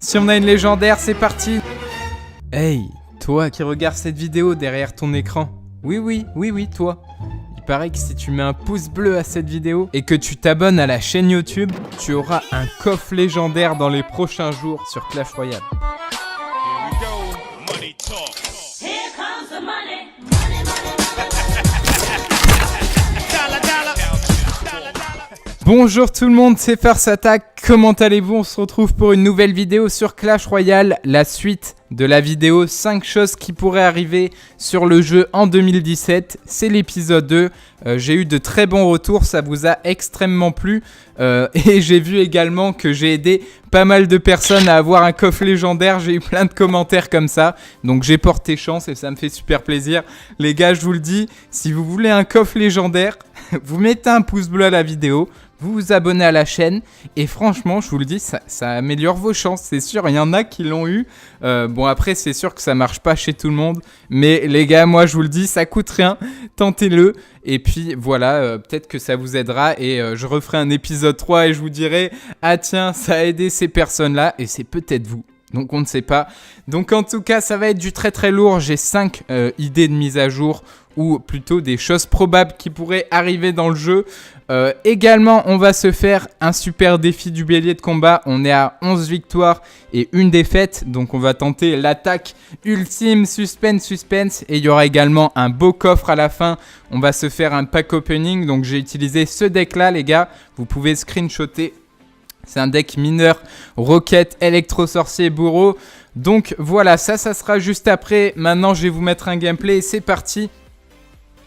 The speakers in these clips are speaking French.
Si on a une légendaire, c'est parti. Hey, toi qui regardes cette vidéo derrière ton écran. Oui, toi. Il paraît que si tu mets un pouce bleu à cette vidéo et que tu t'abonnes à la chaîne YouTube, tu auras un coffre légendaire dans les prochains jours sur Clash Royale. Bonjour tout le monde, c'est First Attack, comment allez-vous? On se retrouve pour une nouvelle vidéo sur Clash Royale, la suite de la vidéo 5 choses qui pourraient arriver sur le jeu en 2017, c'est l'épisode 2, j'ai eu de très bons retours, ça vous a extrêmement plu et j'ai vu également que j'ai aidé pas mal de personnes à avoir un coffre légendaire, j'ai eu plein de commentaires comme ça, donc j'ai porté chance et ça me fait super plaisir. Les gars, je vous le dis, si vous voulez un coffre légendaire, vous mettez un pouce bleu à la vidéo, vous vous abonnez à la chaîne et franchement, je vous le dis, ça améliore vos chances, c'est sûr, il y en a qui l'ont eu. Bon après, c'est sûr que ça marche pas chez tout le monde, mais les gars, moi je vous le dis, ça coûte rien, tentez-le. Et puis voilà, peut-être que ça vous aidera et je referai un épisode 3 et je vous dirai, ah tiens, ça a aidé ces personnes-là et c'est peut-être vous. Donc on ne sait pas. Donc en tout cas, ça va être du très très lourd. J'ai 5 idées de mise à jour ou plutôt des choses probables qui pourraient arriver dans le jeu. Également, on va se faire un super défi du bélier de combat. On est à 11 victoires et une défaite. Donc on va tenter l'attaque ultime, suspense. Et il y aura également un beau coffre à la fin. On va se faire un pack opening. Donc j'ai utilisé ce deck là les gars. Vous pouvez screenshotter. C'est un deck mineur, roquette, électro-sorcier, bourreau. Donc voilà, ça sera juste après. Maintenant, je vais vous mettre un gameplay et c'est parti.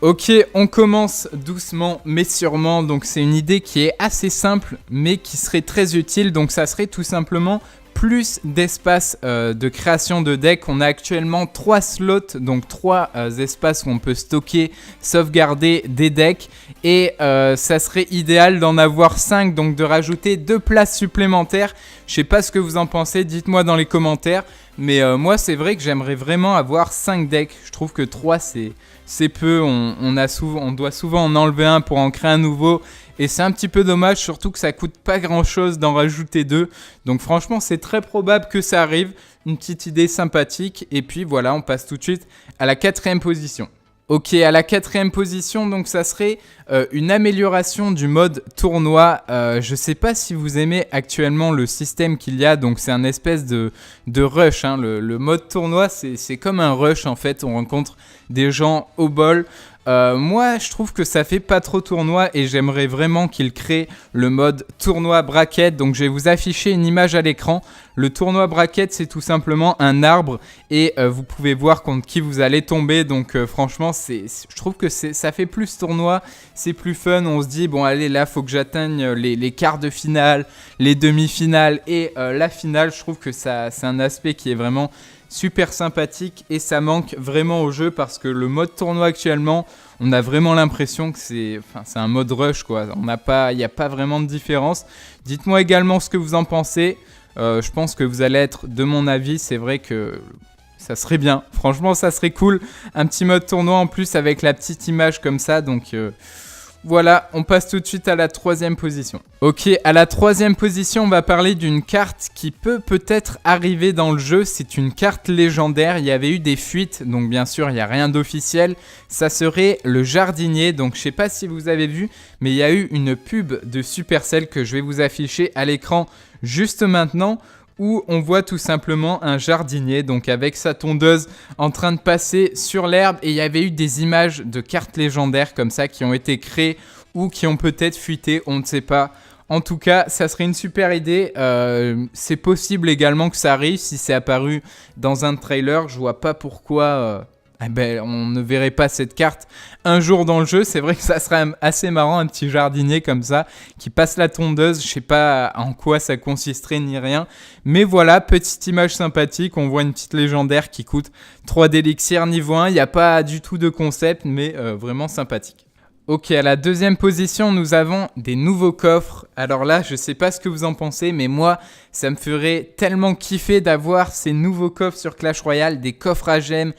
Ok, on commence doucement mais sûrement. Donc c'est une idée qui est assez simple mais qui serait très utile. Donc ça serait tout simplement plus d'espace de création de deck. On a actuellement 3 slots, donc 3 espaces où on peut stocker, sauvegarder des decks. Et ça serait idéal d'en avoir 5, donc de rajouter 2 places supplémentaires. Je sais pas ce que vous en pensez, dites-moi dans les commentaires. Mais moi, c'est vrai que j'aimerais vraiment avoir 5 decks. Je trouve que 3, c'est peu. On doit souvent en enlever un pour en créer un nouveau. Et c'est un petit peu dommage, surtout que ça coûte pas grand-chose d'en rajouter 2. Donc franchement, c'est très probable que ça arrive. Une petite idée sympathique. Et puis voilà, on passe tout de suite à la 4e position. Ok, à la 4e position, donc ça serait une amélioration du mode tournoi. Je sais pas si vous aimez actuellement le système qu'il y a, donc c'est un espèce de rush. Hein. Le mode tournoi, c'est comme un rush en fait, on rencontre des gens au bol. Moi, je trouve que ça fait pas trop tournoi et j'aimerais vraiment qu'il crée le mode tournoi bracket. Donc, je vais vous afficher une image à l'écran. Le tournoi bracket, c'est tout simplement un arbre et vous pouvez voir contre qui vous allez tomber. Donc, franchement, je trouve que ça fait plus tournoi, c'est plus fun. On se dit, bon, allez, là, faut que j'atteigne les quarts de finale, les demi-finales et la finale. Je trouve que c'est un aspect qui est vraiment super sympathique et ça manque vraiment au jeu parce que le mode tournoi actuellement, on a vraiment l'impression que c'est un mode rush quoi. Il n'y a pas vraiment de différence. Dites-moi également ce que vous en pensez. Je pense que vous allez être de mon avis. C'est vrai que ça serait bien. Franchement, ça serait cool. Un petit mode tournoi en plus avec la petite image comme ça. Donc voilà, on passe tout de suite à la 3e position. Ok, à la 3e position, on va parler d'une carte qui peut-être arriver dans le jeu. C'est une carte légendaire. Il y avait eu des fuites, donc bien sûr, il n'y a rien d'officiel. Ça serait le jardinier. Donc, je ne sais pas si vous avez vu, mais il y a eu une pub de Supercell que je vais vous afficher à l'écran juste maintenant, où on voit tout simplement un jardinier, donc avec sa tondeuse en train de passer sur l'herbe. Et il y avait eu des images de cartes légendaires comme ça qui ont été créées ou qui ont peut-être fuité, on ne sait pas. En tout cas, ça serait une super idée. C'est possible également que ça arrive si c'est apparu dans un trailer. Je vois pas pourquoi on ne verrait pas cette carte un jour dans le jeu. C'est vrai que ça serait assez marrant, un petit jardinier comme ça qui passe la tondeuse. Je sais pas en quoi ça consisterait ni rien, mais voilà, petite image sympathique. On voit une petite légendaire qui coûte 3 d'élixir niveau 1. Il n'y a pas du tout de concept, mais vraiment sympathique. Ok, à la 2e position, nous avons des nouveaux coffres. Alors là, je sais pas ce que vous en pensez, mais moi, ça me ferait tellement kiffer d'avoir ces nouveaux coffres sur Clash Royale, des coffres à gemmes,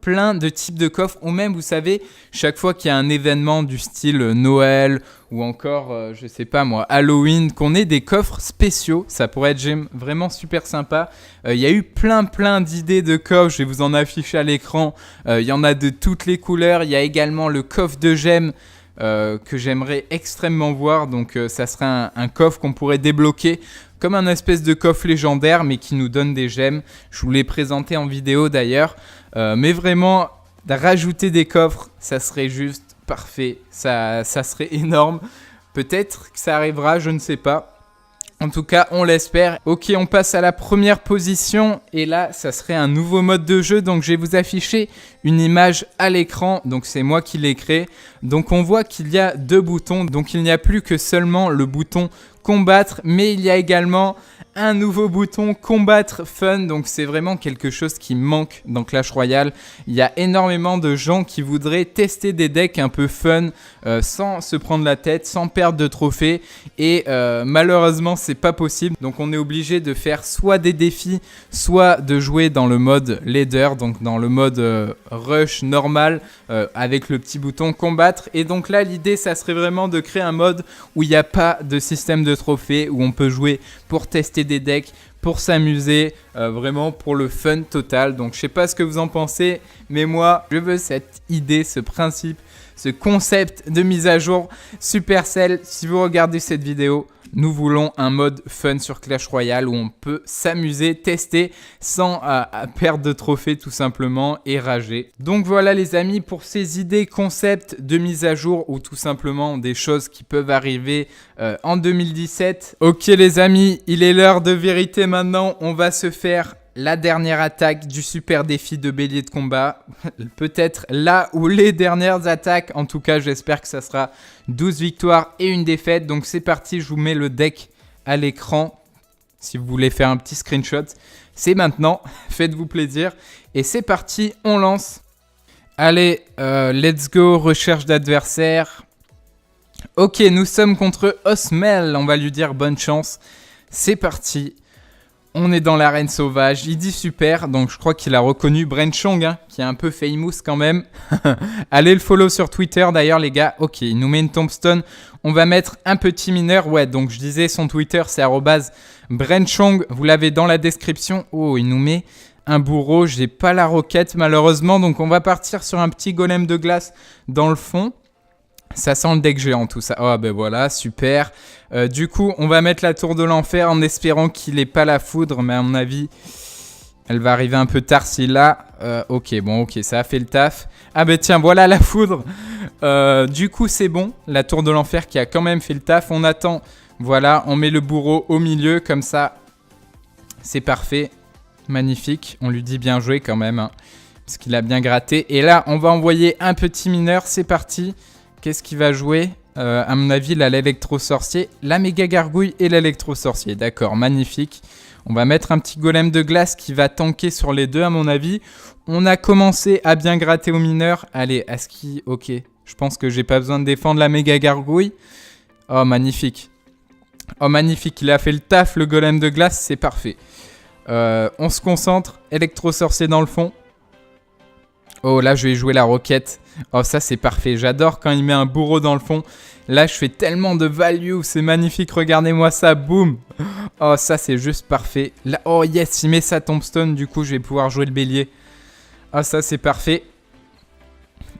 plein de types de coffres, ou même, vous savez, chaque fois qu'il y a un événement du style Noël ou encore, je sais pas moi, Halloween, qu'on ait des coffres spéciaux, ça pourrait être vraiment super sympa. Il y a eu plein d'idées de coffres, je vais vous en afficher à l'écran. Il y en a de toutes les couleurs. Il y a également le coffre de gemmes que j'aimerais extrêmement voir. Donc ça serait un coffre qu'on pourrait débloquer comme un espèce de coffre légendaire, mais qui nous donne des gemmes. Je vous l'ai présenté en vidéo d'ailleurs. Mais vraiment, rajouter des coffres, ça serait juste parfait. Ça serait énorme. Peut-être que ça arrivera, je ne sais pas. En tout cas, on l'espère. Ok, on passe à la première position. Et là, ça serait un nouveau mode de jeu. Donc, je vais vous afficher une image à l'écran. Donc, c'est moi qui l'ai créé. Donc, on voit qu'il y a 2 boutons. Donc, il n'y a plus que seulement le bouton combattre. Mais il y a également un nouveau bouton combattre fun. Donc, c'est vraiment quelque chose qui manque dans Clash Royale. Il y a énormément de gens qui voudraient tester des decks un peu fun, sans se prendre la tête, sans perdre de trophées. Et malheureusement, c'est pas possible. Donc, on est obligé de faire soit des défis, soit de jouer dans le mode leader, donc dans le mode rush normal, avec le petit bouton combattre. Et donc là, l'idée, ça serait vraiment de créer un mode où il n'y a pas de système de trophées, où on peut jouer pour tester des decks, pour s'amuser, vraiment pour le fun total. Donc je sais pas ce que vous en pensez, mais moi je veux cette idée, ce principe, ce concept de mise à jour Supercell. Si vous regardez cette vidéo, nous voulons un mode fun sur Clash Royale où on peut s'amuser, tester sans perdre de trophées tout simplement et rager. Donc voilà les amis pour ces idées, concepts de mise à jour ou tout simplement des choses qui peuvent arriver en 2017. Ok les amis, il est l'heure de vérité maintenant. On va se faire la dernière attaque du super défi de bélier de combat. Peut-être là ou les dernières attaques. En tout cas, j'espère que ça sera 12 victoires et une défaite. Donc c'est parti, je vous mets le deck à l'écran. Si vous voulez faire un petit screenshot, c'est maintenant. Faites-vous plaisir. Et c'est parti, on lance. Allez, let's go, recherche d'adversaire. Ok, nous sommes contre Osmel. On va lui dire bonne chance. C'est parti. On est dans l'arène sauvage, il dit super, donc je crois qu'il a reconnu Brenchong, hein, qui est un peu famous quand même. Allez le follow sur Twitter d'ailleurs les gars. Ok, il nous met une tombstone, on va mettre un petit mineur. Ouais, donc je disais son Twitter c'est @Brenchong, vous l'avez dans la description. Oh, il nous met un bourreau, j'ai pas la roquette malheureusement, donc on va partir sur un petit golem de glace dans le fond. Ça sent le deck géant tout ça. Oh ben voilà, super. Du coup, on va mettre la tour de l'enfer en espérant qu'il n'ait pas la foudre. Mais à mon avis, elle va arriver un peu tard s'il l'a. Ok, bon, ok, ça a fait le taf. Ah ben tiens, voilà la foudre. Du coup, c'est bon. La tour de l'enfer qui a quand même fait le taf. On attend. Voilà, on met le bourreau au milieu. Comme ça, c'est parfait. Magnifique. On lui dit bien joué quand même. Hein, parce qu'il a bien gratté. Et là, on va envoyer un petit mineur. C'est parti. Qu'est-ce qu'il va jouer à mon avis, là, l'électro-sorcier, la méga gargouille et l'électro-sorcier. D'accord, magnifique. On va mettre un petit golem de glace qui va tanker sur les deux, à mon avis. On a commencé à bien gratter au mineur. Allez, Aski, ok. Je pense que j'ai pas besoin de défendre la méga gargouille. Oh, magnifique. Oh, magnifique. Il a fait le taf, le golem de glace. C'est parfait. On se concentre. Électro-sorcier dans le fond. Oh, là, je vais jouer la roquette. Oh, ça, c'est parfait. J'adore quand il met un bourreau dans le fond. Là, je fais tellement de value. C'est magnifique. Regardez-moi ça. Boum. Oh, ça, c'est juste parfait. Là, oh, yes. Il met sa tombstone. Du coup, je vais pouvoir jouer le bélier. Oh, ça, c'est parfait.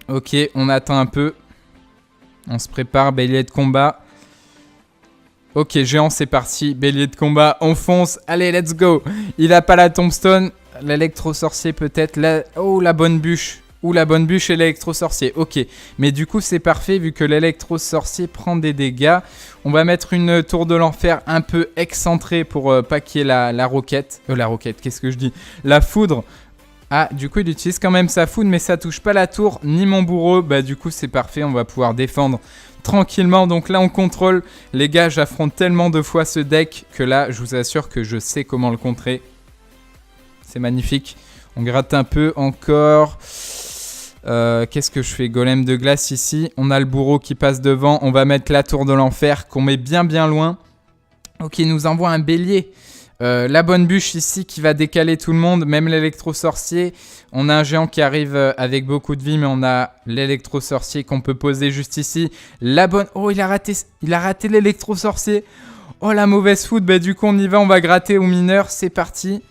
Ok, on attend un peu. On se prépare. Bélier de combat. Ok, géant, c'est parti. Bélier de combat. On fonce. Allez, let's go. Il a pas la tombstone. L'électro-sorcier peut-être. Oh, la bonne bûche. Ou la bonne bûche et l'électro-sorcier. Ok. Mais du coup, c'est parfait vu que l'électro-sorcier prend des dégâts. On va mettre une tour de l'enfer un peu excentrée pour pas qu'il y ait la roquette. La roquette, qu'est-ce que je dis? La foudre. Ah, du coup, il utilise quand même sa foudre, mais ça touche pas la tour ni mon bourreau. Bah, du coup, c'est parfait. On va pouvoir défendre tranquillement. Donc là, on contrôle. Les gars, j'affronte tellement de fois ce deck que là, je vous assure que je sais comment le contrer. C'est magnifique. On gratte un peu encore. Qu'est-ce que je fais? Golem de glace ici. On a le bourreau qui passe devant. On va mettre la tour de l'enfer qu'on met bien loin. Ok, il nous envoie un bélier. La bonne bûche ici qui va décaler tout le monde, même l'électro-sorcier. On a un géant qui arrive avec beaucoup de vie, mais on a l'électro-sorcier qu'on peut poser juste ici. La bonne... Oh, il a raté l'électro-sorcier. Oh, la mauvaise foot. Bah, du coup, on y va, on va gratter au mineur. C'est parti.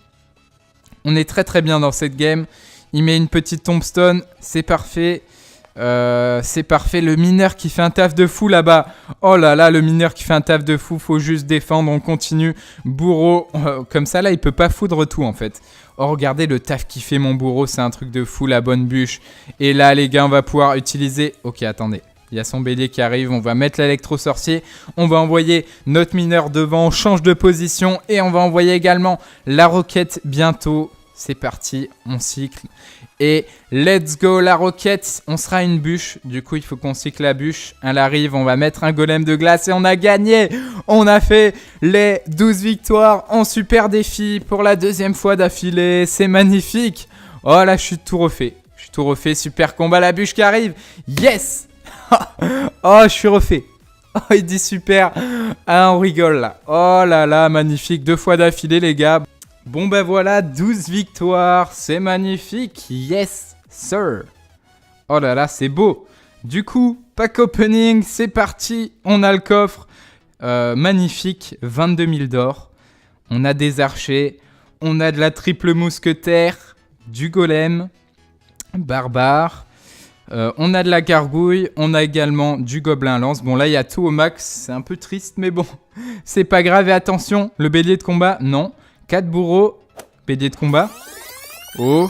On est très très bien dans cette game. Il met une petite tombstone. C'est parfait. C'est parfait, le mineur qui fait un taf de fou là-bas. Oh là là, le mineur qui fait un taf de fou, faut juste défendre, on continue. Bourreau, comme ça là, il peut pas foudre tout en fait. Oh, regardez le taf qui fait mon bourreau, c'est un truc de fou, la bonne bûche. Et là les gars, on va pouvoir utiliser... Ok, attendez, il y a son bélier qui arrive, on va mettre l'électro-sorcier. On va envoyer notre mineur devant, on change de position. Et on va envoyer également la roquette bientôt. C'est parti, on cycle. Et let's go la roquette, on sera une bûche. Du coup, il faut qu'on cycle la bûche. Elle arrive, on va mettre un golem de glace et on a gagné. On a fait les 12 victoires en super défi pour la deuxième fois d'affilée. C'est magnifique. Oh là, je suis tout refait. Super combat, la bûche qui arrive. Yes. Oh, je suis refait. Oh, il dit super. Ah, on rigole là. Oh là là, magnifique. 2 fois d'affilée, les gars. Bon ben voilà, 12 victoires, c'est magnifique, yes sir. Oh là là, c'est beau. Du coup, pack opening, c'est parti, on a le coffre. Magnifique, 22 000 d'or. On a des archers, on a de la triple mousquetaire, du golem, barbare. On a de la gargouille, on a également du gobelin lance. Bon là, il y a tout au max, c'est un peu triste, mais bon, c'est pas grave. Et attention, le bélier de combat, non. 4 bourreaux, bélier de combat. Oh.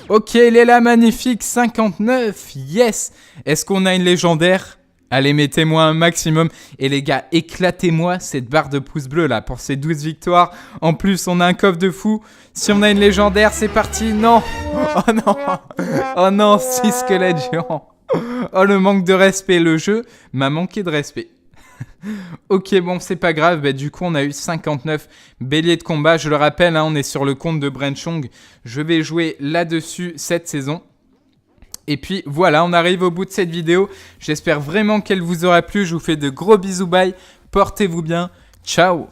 Ok, il est là, magnifique, 59, yes. Est-ce qu'on a une légendaire? Allez, mettez-moi un maximum. Et les gars, éclatez-moi cette barre de pouce bleu là pour ces 12 victoires. En plus, on a un coffre de fou. Si on a une légendaire, c'est parti. Non. Oh non. Oh non, 6 squelettes géants. Oh, le manque de respect. Le jeu m'a manqué de respect. Ok, bon, c'est pas grave. Bah, du coup, on a eu 59 béliers de combat. Je le rappelle, hein, on est sur le compte de Brenchong. Je vais jouer là-dessus cette saison. Et puis voilà, on arrive au bout de cette vidéo. J'espère vraiment qu'elle vous aura plu. Je vous fais de gros bisous, bye. Portez-vous bien. Ciao.